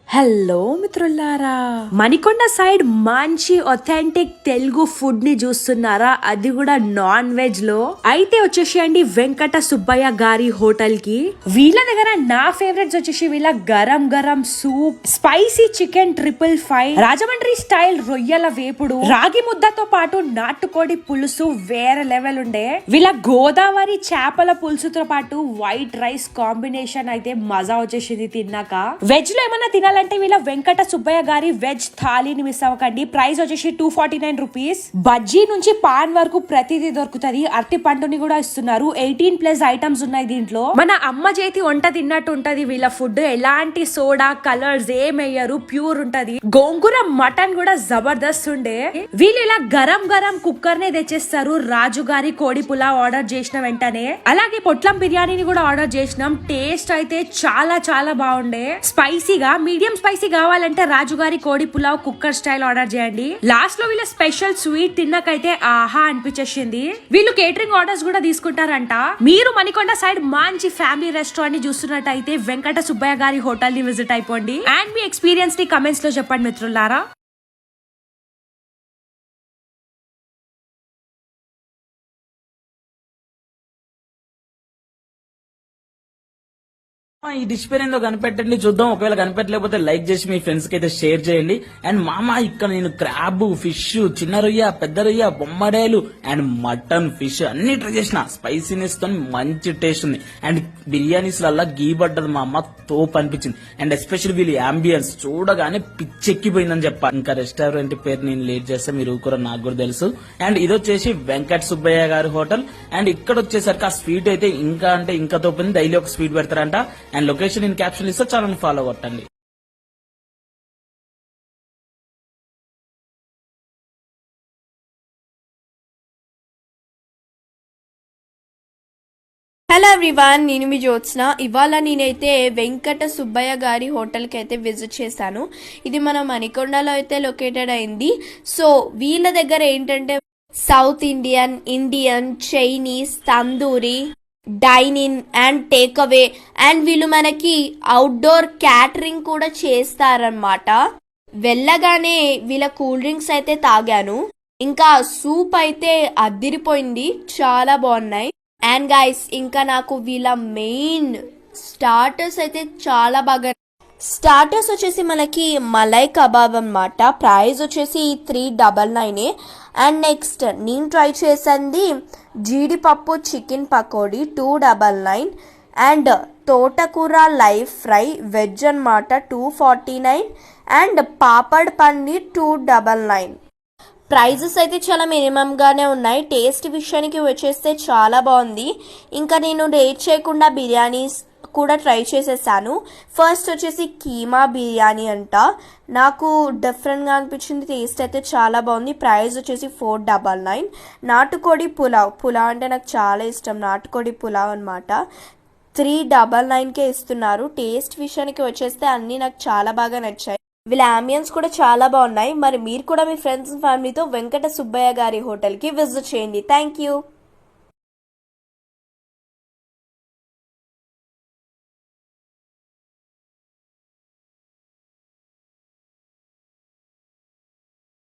Hello మిత్రులారా, Manikonda side మంచి authentic Telugu food ని చూస్తున్నారా? అది కూడా నాన్ వెజ్ లో అయితే వచ్చేసేయండి వెంకట సుబ్బయ్య గారి హోటల్ కి. వీళ్ళ దగ్గర నా ఫేవరెట్స్ వచ్చేసి వీళ్ళ garam garam soup, spicy chicken 555, Rajahmundry style రొయ్యల వేపుడు, రాగి ముద్దతో పాటు నాటుకోడి పులుసు వేరే లెవెల్ ఉండే. వీళ్ళ గోదావరి చేపల పులుసుతో పాటు వైట్ రైస్ కాంబినేషన్ అయితే మజా వచ్చేసింది తిన్నాక. వెజ్ లో ఏమన్నా తినాలంటే వీళ్ళ వెంకట సుబ్బయ్య గారి వెజ్ థాలీని మిస్ అవ్వకండి. ప్రైస్ వచ్చేసి 249 రూపీస్. బజ్జీ నుంచి పాన్ వరకు ప్రతిదీ దొరుకుతుంది. అరటి పండుని కూడా ఇస్తున్నారు. 18+ ఐటమ్స్ ఉన్నాయి దీంట్లో. మన అమ్మ చేతి వంట తిన్నట్టు ఉంటది వీళ్ళ ఫుడ్. ఎలాంటి సోడా కలర్స్ ఏమయ్యారు, ప్యూర్ ఉంటది. గోంగూర మటన్ కూడా జబర్దస్త్ ఉండే. వీళ్ళు ఇలా గరం గరం కుక్కర్ నే తెచ్చేస్తారు. రాజు గారి కోడి పులావ్ ఆర్డర్ చేసిన వెంటనే, అలాగే పొట్లం బిర్యానీని కూడా ఆర్డర్ చేసినాం. టేస్ట్ అయితే చాలా చాలా బాగుండే. స్పైసీగా మీడియం స్పైసీ కావాలంటే రాజుగారి కోడి పులావ్ కుక్కర్ స్టైల్ ఆర్డర్ చేయండి. లాస్ట్ లో వీళ్ళ స్పెషల్ స్వీట్ తిన్నాకైతే ఆహా అనిపించేసింది. వీళ్ళు కేటరింగ్ ఆర్డర్స్ కూడా తీసుకుంటారంట. మీరు మణికొండ సైడ్ మంచి ఫ్యామిలీ రెస్టారెంట్ ని చూస్తున్నట్టయితే వెంకట సుబ్బయ్య గారి హోటల్ ని విజిట్ అయిపోండి. అండ్ మీ ఎక్స్పీరియన్స్ ని కమెంట్స్ లో చెప్పండి మిత్రులారా. ఈ డిష్ పేరు ఏందో కనిపెట్టండి చూద్దాం. ఒకవేళ కనిపెట్టలేకపోతే లైక్ చేసి మీ ఫ్రెండ్స్ కి అయితే షేర్ చేయండి. అండ్ మామ ఇక్కడ నేను క్రాబ్, ఫిష్, చిన్న రొయ్య, పెద్ద రొయ్య, బొమ్మడేలు అండ్ మటన్, ఫిష్ అన్ని ట్రై చేసిన. స్పైసీనెస్ తో మంచి టేస్ట్ ఉంది. అండ్ బిర్యానీస్ లల్లా గీ పడ్డది మా అమ్మ, తోపు అనిపించింది. అండ్ ఎస్పెషల్లీ వీళ్ళ అంబియన్స్ చూడగానే పిచ్చెక్కిపోయిందని చెప్పాలి. ఇంకా రెస్టారెంట్ పేరు నేను లేట్ చేస్తే మీరు కూడా నాకు కూడా తెలుసు. అండ్ ఇది వచ్చేసి వెంకట సుబ్బయ్య గారి హోటల్. అండ్ ఇక్కడ వచ్చేసరికి ఆ స్వీట్ అయితే ఇంకా అంటే ఇంకా తోపింది. డైలీ ఒక స్వీట్ పెడతారంట. అండ్ లొకేషన్ ఇన్ క్యాప్షన్ ఇస్తే ఛానల్ ఫాలో కొట్టండి. హలో ఎవ్రీవన్, నేను మీ జ్యోత్స్న. ఇవాళ నేనైతే వెంకట సుబ్బయ్య గారి హోటల్కి అయితే విజిట్ చేశాను. ఇది మన మణికొండలో అయితే లొకేటెడ్ అయింది. సో వీళ్ళ దగ్గర ఏంటంటే south Indian, Indian, Chinese, tandoori, dyne in and take away, and వీళ్ళు మనకి అవుట్డోర్ క్యాటరింగ్ కూడా చేస్తారనమాట. వెళ్ళగానే వీళ్ళ కూల్ డ్రింక్స్ అయితే తాగాను. ఇంకా సూప్ అయితే అద్దిరిపోయింది, చాలా బాగున్నాయి. అండ్ గైస్, ఇంకా నాకు వీళ్ళ మెయిన్ స్టార్టర్స్ అయితే చాలా బాగా. స్టార్టర్స్ వచ్చేసి మనకి మలై కబాబ్ అన్నమాట. ప్రైస్ వచ్చేసి 399. అండ్ నెక్స్ట్ నేను ట్రై చేసింది జీడిపప్పు చికెన్ పకోడీ 299. అండ్ తోటకూర లైవ్ ఫ్రై వెజ్ అన్నమాట 249. అండ్ పాపడ్ పన్నీర్ 299. ప్రైజెస్ అయితే చాలా మినిమం గానే ఉన్నాయి. టేస్ట్ విషయానికి వచ్చేస్తే చాలా బాగుంది. ఇంకా నేను లేట్ చేయకుండా బిర్యానీస్ కూడా ట్రై చేసేసాను. ఫస్ట్ వచ్చేసి కీమా బిర్యానీ అంట. నాకు డిఫరెంట్గా అనిపించింది. టేస్ట్ అయితే చాలా బాగుంది. ప్రైస్ వచ్చేసి 499. నాటుకోడి పులావ్ అంటే నాకు చాలా ఇష్టం. నాటుకోడి పులావ్ అనమాట 399కే ఇస్తున్నారు. టేస్ట్ విషయానికి వచ్చేస్తే అన్నీ నాకు చాలా బాగా నచ్చాయి. వీళ్ళ అంబియన్స్ కూడా చాలా బాగున్నాయి. మరి మీరు కూడా మీ ఫ్రెండ్స్ అండ్ ఫ్యామిలీతో వెంకట సుబ్బయ్య గారి హోటల్కి విజిట్ చేయండి. Thank you.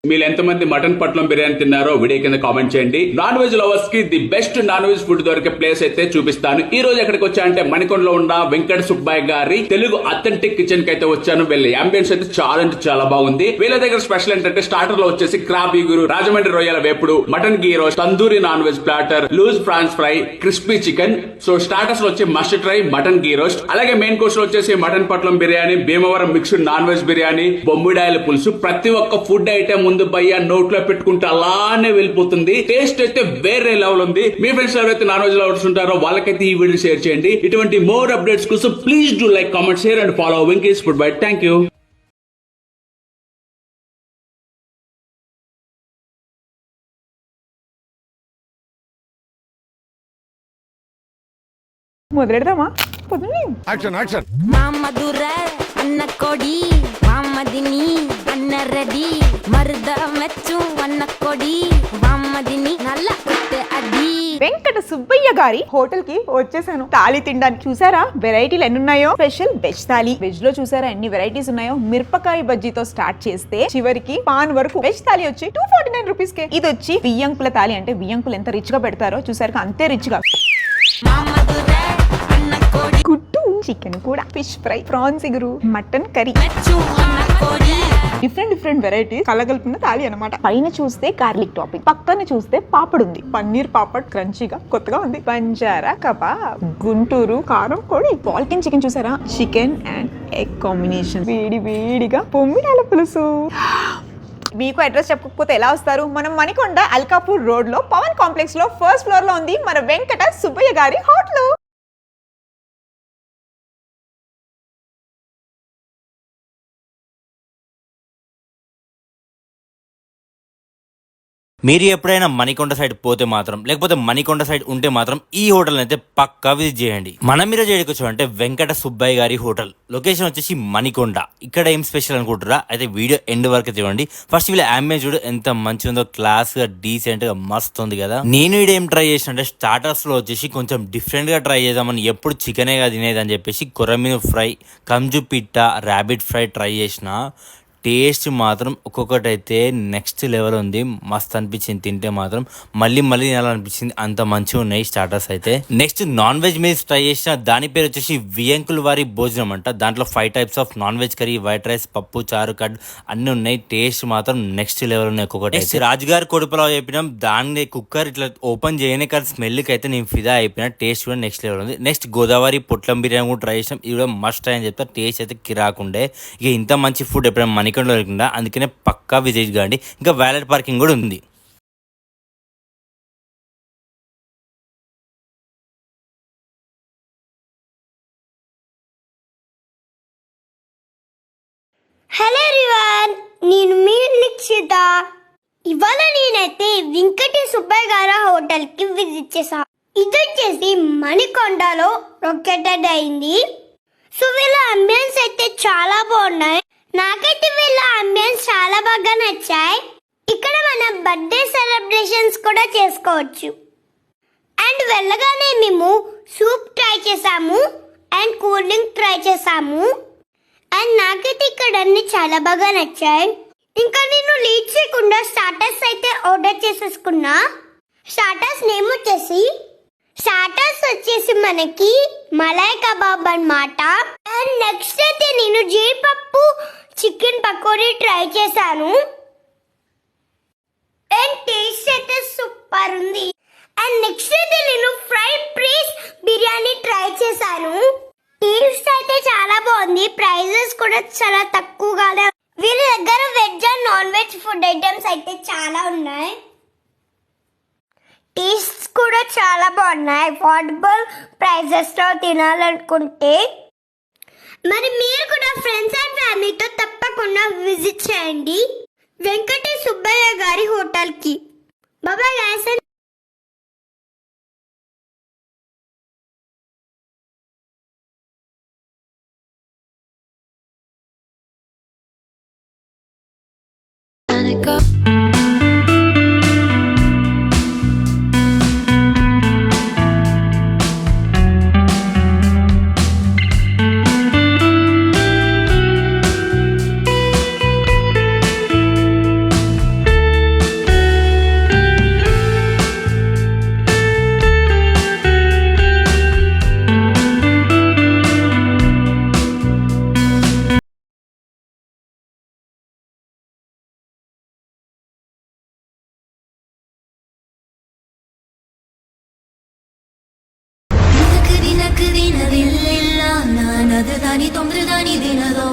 మీరు ఎంతమంది మటన్ పట్లం బిర్యానీ తిన్నారో వీడియో కింద కామెంట్ చేయండి. నాన్ వెజ్ లవర్స్ కి the best non veg food దొరికే ప్లేస్ అయితే చూపిస్తాను. ఈ రోజు ఎక్కడికి వచ్చా అంటే మణికొండలో ఉన్న వెంకట సుబ్బయ్య గారి తెలుగు అథెంటిక్ కిచెన్ కి అయితే వచ్చాను. వీళ్ళ అంబియన్స్ అయితే చాలా అంటే చాలా బాగుంది. వీళ్ళ దగ్గర స్పెషల్ ఏంటంటే స్టార్టర్ లో వచ్చేసి క్రాబ్ ఇగురు, రాజమండ్రి రొయ్యల వేపుడు, mutton ghee roast, tandoori non veg platter, loose prawns fry, crispy chicken. So starters లో వచ్చి must try mutton ghee roast. అలాగే మెయిన్ కోర్స్ లో వచ్చేసి మటన్ పట్లం biryani, Bhimavaram mixed non veg biryani, బొమ్మిడాయల పులుసు. ప్రతి ఒక్క ఫుడ్ ఐటమ్ ముందు భయ్యా నోట్లో పెట్టుకుంటే అలానే వెళ్ళిపోతుంది. టేస్ట్ అయితే వేరే లెవెల్ ఉంది. మీ ఫ్రెండ్స్ ఎవరైతే నాన్ వెజ్ లవర్స్ ఉంటారో వాళ్ళకైతే ఈ వీడియో షేర్ చేయండి. ఇటువంటి మోర్ అప్డేట్స్ కోసం please do like, comment, share and follow Venky's food bite. Thank you. మొదలెడదామా? మామధుర అన్న కొడి మామదిని అన్న రెడీ మరుద మెచ్చు అన్న కొడి మామదిని నల్ల అడి వెంకట సుబ్బయ్య గారి హోటల్ కి వచ్చేసాను తాళి తినడానికి. చూసారా వెరైటీలు ఎన్ని ఉన్నాయో. స్పెషల్ వెజ్ తాలి. వెజ్ లో చూసారా ఎన్ని వెరైటీస్ ఉన్నాయో. మిరపకాయ బజ్జీతో స్టార్ట్ చేస్తే చివరికి పాన్ వరకు వెజ్ తాలి వచ్చి 249 రూపీస్ కే. ఇది వచ్చి బియ్యంకుల తాలి. అంటే బియ్యంకులు ఎంత రిచ్ గా పెడతారో చూసారు, అంతే రిచ్ గా. గుడ్డు, చికెన్ కూడా, ఫిష్ ఫ్రై, ప్రాన్స్ ఇగురు, మటన్ కర్రీ, డిఫరెంట్ వెరైటీస్ కలగలుపున్న తాలి అన్నమాట. పైన చూస్తే గార్లిక్ టాపింగ్, పక్కన చూస్తే పాపడ్ ఉంది. పన్నీర్ పాపడ్ క్రంచీగా కొత్తగా ఉంది. బంజారా కబాబ్, గుంటూరు కారం పొడి, పాల్కిన్ చికెన్ చూసారా, చికెన్ అండ్ ఎగ్ కాంబినేషన్, వేడిగా పొమ్మిడాల పులుసు. మీకు అడ్రస్ చెప్పకపోతే ఎలా వస్తారు? మనం మణికొండ అల్కాపూర్ రోడ్ లో పవన్ కాంప్లెక్స్ లో ఫస్ట్ ఫ్లోర్ లో ఉంది మన వెంకట సుబ్బయ్య గారి హోటల్. మీరు ఎప్పుడైనా మణికొండ సైడ్ పోతే మాత్రం, లేకపోతే మణికొండ సైడ్ ఉంటే మాత్రం ఈ హోటల్ అయితే పక్కా విజిట్ చేయండి. మనం మీరు చేయడానికి అంటే వెంకట సుబ్బయ్య గారి హోటల్. లొకేషన్ వచ్చేసి మణికొండ. ఇక్కడ ఏం స్పెషల్ అనుకుంటారా? అయితే వీడియో ఎండ్ వరకు చూడండి. ఫస్ట్ వీళ్ళ అంబియన్స్ చూడు ఎంత మంచి ఉందో, క్లాస్ గా డీసెంట్ గా మస్తు ఉంది కదా. నేను ఇక్కడ ఏం ట్రై చేసిన అంటే స్టార్టర్స్ లో వచ్చేసి కొంచెం డిఫరెంట్ గా ట్రై చేద్దామని, ఎప్పుడు చికెనే గా తినేది అని చెప్పేసి కొరమీను ఫ్రై, కంజు పిట్ట, ర్యాబిట్ ఫ్రై ట్రై చేసిన. టేస్ట్ మాత్రం ఒక్కొక్కటి అయితే నెక్స్ట్ లెవెల్ ఉంది. మస్త్ అనిపించింది. తింటే మాత్రం మళ్ళీ తినాలనిపించింది, అంత మంచిగా ఉన్నాయి స్టార్టర్స్ అయితే. Next non veg meals try చేసిన. దాని పేరు వచ్చేసి వియంకుల వారి భోజనం అంట. దాంట్లో 5 types of non veg curry, white rice, పప్పు, చారు, కడ్ అన్ని ఉన్నాయి. టేస్ట్ మాత్రం నెక్స్ట్ లెవెల్ ఉన్నాయి ఒక్కొక్కటి. రాజుగారి కొడుపులావ్ చెప్పినాం. దాన్ని కుక్కర్ ఇట్లా ఓపెన్ చేయనే కానీ స్మెల్కి అయితే నేను ఫిదా అయిపోయినా. టేస్ట్ కూడా నెక్స్ట్ లెవెల్ ఉంది. నెక్స్ట్ గోదావరి పొట్లం బిర్యానీ కూడా ట్రై చేసినాం. ఇది కూడా మస్ట్ ట్రై అని చెప్తా. టేస్ట్ అయితే కిరాకుండే. ఇక ఇంత మంచి ఫుడ్ ఎప్పుడైనా మణికొండలో దొరికిందా, అందుకనే పక్కా విజిట్ కాండి. ఇంకా వ్యాలెట్ పార్కింగ్ కూడా ఉంది. హలో ఎవ్రీవన్, నేను మీ నిక్షిత. ఇవాళ నేనైతే వెంకట సుబ్బయ్య గారి హోటల్ కి విజిట్ చేసా. ఇది వచ్చేసి మణికొండలో లొకేటెడ్ అయింది. సో వీళ్ళ అంబియన్స్ అయితే చాలా బాగున్నాయి. నాకైతే వీళ్ళ అంబియన్స్ చాలా బాగా నచ్చాయి. ఇక్కడ మనం బర్త్డే సెలబ్రేషన్స్ కూడా చేసుకోవచ్చు. అండ్ వెళ్ళగానే మేము సూప్ ట్రై చేసాము అండ్ కూల్ డ్రింక్ ట్రై చేసాము. అండ్ నాకైతే ఇక్కడ అన్ని చాలా బాగా నచ్చాయి. ఇంకా నేను లేట్ చేయకుండా స్టార్టర్స్ అయితే ఆర్డర్ చేసేసుకున్నా. స్టార్టర్స్ నేమ్ వచ్చేసి మనకి మలై కబాబ్ అన్నమాట. అండ్ నెక్స్ట్ అయితే నేను జీడిపప్పు చికెన్ పకోడీ ట్రై చేశాను. అండ్ టేస్ట్ అయితే సూపర్ ఉంది. అండ్ నెక్స్ట్ అయితే నేను ఫ్రై పీస్ బిర్యానీ ట్రై చేశాను. టేస్ట్ అయితే చాలా బాగుంది. ప్రైజెస్ కూడా చాలా తక్కువగానే. వీళ్ళ దగ్గర veg and non veg food items అయితే చాలా ఉన్నాయి. టేస్ట్ కూడా చాలా బాగున్నాయి. అఫోర్డబుల్ ప్రైజెస్ లో తినాలనుకుంటే మరి మీరు కూడా ఫ్రెండ్స్ అండ్ ఫ్యామిలీతో తప్పకుండా విజిట్ చేయండి వెంకట సుబ్బయ్య గారి హోటల్ కి. బాబాయ్ గైస్. ದಿನದ ದಾನಿ ತೊಂದ್ರೆ ದಾನಿ ದಿನದೋ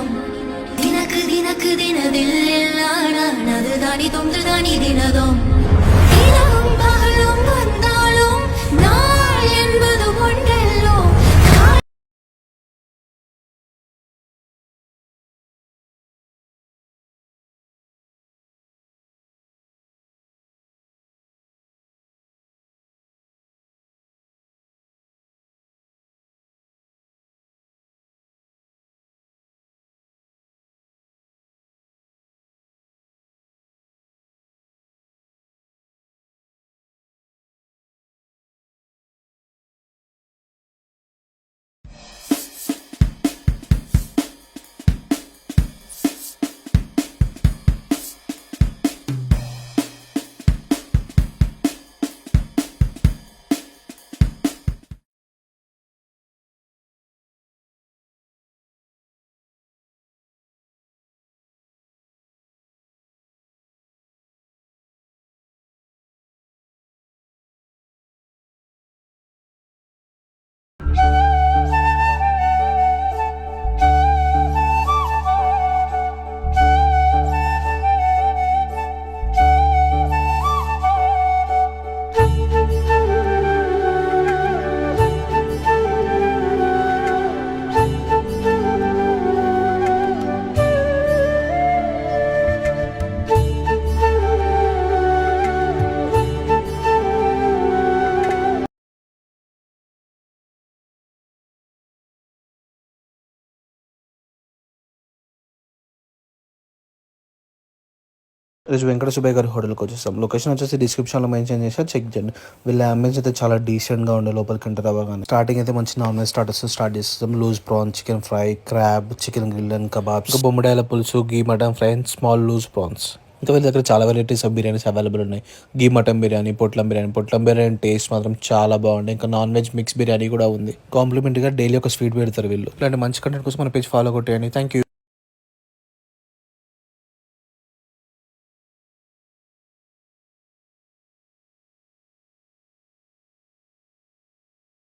ದಿನಕ್ಕೆ ದಿನದಿಲ್ಲ ನಾನದು ದಾನಿ ತೊಂದ್ರೆ ದಾನಿ ದಿನದೋ ఈరోజు వెంకట సుబ్బయ్య గారి హోటల్కి వచ్చేసాం. లొకేషన్ వచ్చేసి డిస్క్రిప్షన్లో మెన్షన్ చేసా, చెక్ చేయండి. వీళ్ళ అంబియన్స్ అయితే చాలా డీసెంట్గా ఉండే లోపలికి ఎంటర్ అవ్వగానే. స్టార్టింగ్ అయితే మంచి నాన్ వెజ్ స్టార్టర్స్ స్టార్ట్ చేస్తాం. Loose prawns, chicken fry, crab, chicken grill and kebabs, బొమ్మడాయల పులుసు, ghee mutton fry and small loose prawns. ఇంకా వీళ్ళ దగ్గర చాలా వెరైటీస్ ఆఫ్ బిర్యానీస్ అవైలబుల్ ఉన్నాయి. గీ మటన్ బిర్యానీ, పొట్లం బిర్యానీ టేస్ట్ మాత్రం చాలా బాగుంది. ఇంకా నాన్ వెజ్ మిక్స్ బిర్యానీ కూడా ఉంది. కాంప్లిమెంటరీగా డైలీ ఒక స్వీట్ పెడతారు వీళ్ళు. ఇలాంటి మంచి కంటెంట్ కోసం మన పేజ్ ఫాలో కొట్టేయండి. Thank you.